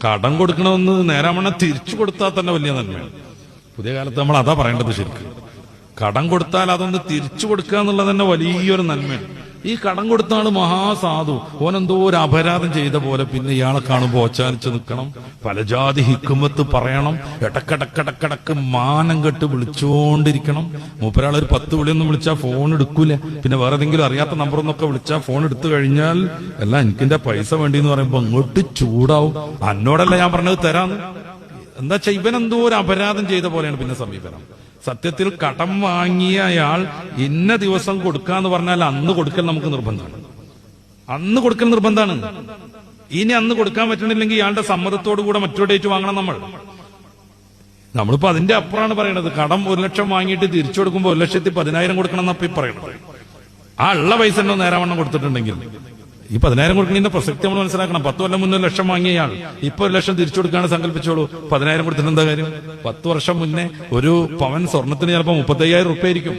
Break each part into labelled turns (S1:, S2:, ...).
S1: കടം കൊടുക്കണമെന്ന് നേരാമണ്ണം തിരിച്ചു കൊടുത്താൽ തന്നെ വലിയ നന്മയാണ്. പുതിയ കാലത്ത് നമ്മൾ അതാ പറയേണ്ടത്. ശരിക്കും കടം കൊടുത്താൽ അതൊന്ന് തിരിച്ചു കൊടുക്കുക എന്നുള്ളത് തന്നെ വലിയൊരു നന്മയാണ്. ഈ കടം കൊടുത്ത ആള് മഹാസാധു, ഓനെന്തോ ഒരു അപരാധം ചെയ്ത പോലെ പിന്നെ ഇയാളെ കാണുമ്പോൾ ഓച്ചാനിച്ച് നിൽക്കണം, പലജാതി ഹിക്കുമത്ത് പറയണം, ഇടക്കിടക്കിടക്കിടക്ക് മാനം കെട്ട് വിളിച്ചുകൊണ്ടിരിക്കണം. മൂപ്പരാളൊരു 10 വിളിയൊന്നും വിളിച്ചാൽ ഫോൺ എടുക്കൂല. പിന്നെ വേറെ ഏതെങ്കിലും അറിയാത്ത നമ്പറൊന്നൊക്കെ വിളിച്ചാൽ ഫോൺ എടുത്തു കഴിഞ്ഞാൽ അല്ല എനിക്കിന്റെ പൈസ വേണ്ടിന്ന് പറയുമ്പോ അങ്ങോട്ട് ചൂടാവും. എന്നോടല്ല ഞാൻ പറഞ്ഞത് തരാന്ന്. എന്താ വെച്ചാൽ ഇവനെന്തോ ഒരു അപരാധം ചെയ്ത പോലെയാണ് പിന്നെ സമീപനം. സത്യത്തിൽ കടം വാങ്ങിയ അയാൾ ഇന്ന ദിവസം കൊടുക്കാന്ന് പറഞ്ഞാൽ അന്ന് കൊടുക്കൽ നമുക്ക് നിർബന്ധമാണ്. അന്ന് കൊടുക്കൽ നിർബന്ധമാണ്. ഇനി അന്ന് കൊടുക്കാൻ പറ്റണില്ലെങ്കിൽ ഇയാളുടെ സമ്മതത്തോടു കൂടെ മറ്റൊരു ഡേറ്റ് വാങ്ങണം. നമ്മളിപ്പോ അതിന്റെ അപ്പുറമാണ് പറയണത്. കടം 1 ലക്ഷം വാങ്ങിയിട്ട് തിരിച്ചു കൊടുക്കുമ്പോൾ 1,10,000 കൊടുക്കണം എന്നപ്പോ ഈ പറയണത്. ആ ഉള്ള പൈസ എന്നോ നേരാവണ്ണം കൊടുത്തിട്ടുണ്ടെങ്കിൽ ഈ 10,000 കൊടുക്കുന്നതിന്റെ പ്രസക്തി നമ്മൾ മനസ്സിലാക്കണം. 10 കൊല്ലം മുന്നേ 1 ലക്ഷം വാങ്ങിയയാൾ ഇപ്പൊ 1 ലക്ഷം തിരിച്ചു കൊടുക്കാണ് സങ്കല്പിച്ചോളൂ. 10,000 കൊടുത്തിട്ട് എന്താ കാര്യം? 10 വർഷം മുന്നേ ഒരു പവൻ സ്വർണത്തിന് ചിലപ്പോ 35,000 റുപ്യ ആയിരിക്കും.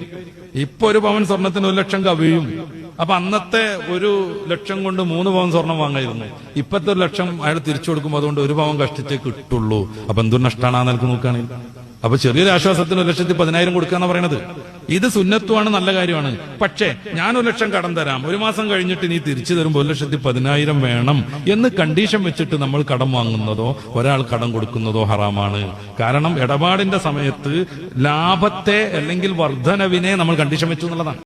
S1: ഇപ്പൊ ഒരു പവൻ സ്വർണത്തിന് 1 ലക്ഷം കവിയും. അപ്പൊ അന്നത്തെ 1 ലക്ഷം കൊണ്ട് 3 പവൻ സ്വർണം വാങ്ങായിരുന്നു. ഇപ്പത്തെ 1 ലക്ഷം അയാൾ തിരിച്ചു കൊടുക്കുമ്പോൾ അതുകൊണ്ട് 1 പവൻ കഷ്ടിച്ചേ കിട്ടുള്ളൂ. അപ്പൊ എന്തൊരു നഷ്ടമാണ് ആ നിലക്ക് നോക്കുകയാണെങ്കിൽ. അപ്പൊ ചെറിയൊരു ആശ്വാസത്തിന് 1,10,000 കൊടുക്കുക എന്ന് പറയുന്നത് ഇത് സുന്നത്തുമാണ്, നല്ല കാര്യമാണ്. പക്ഷേ ഞാൻ 1 ലക്ഷം കടം തരാം, 1 മാസം കഴിഞ്ഞിട്ട് നീ തിരിച്ചു തരുമ്പോൾ 1,10,000 വേണം എന്ന് കണ്ടീഷൻ വെച്ചിട്ട് നമ്മൾ കടം വാങ്ങുന്നതോ ഒരാൾ കടം കൊടുക്കുന്നതോ ഹറാമാണ്. കാരണം ഇടപാടിന്റെ സമയത്ത് ലാഭത്തെ അല്ലെങ്കിൽ വർധനവിനെ നമ്മൾ കണ്ടീഷൻ വെച്ചു എന്നുള്ളതാണ്.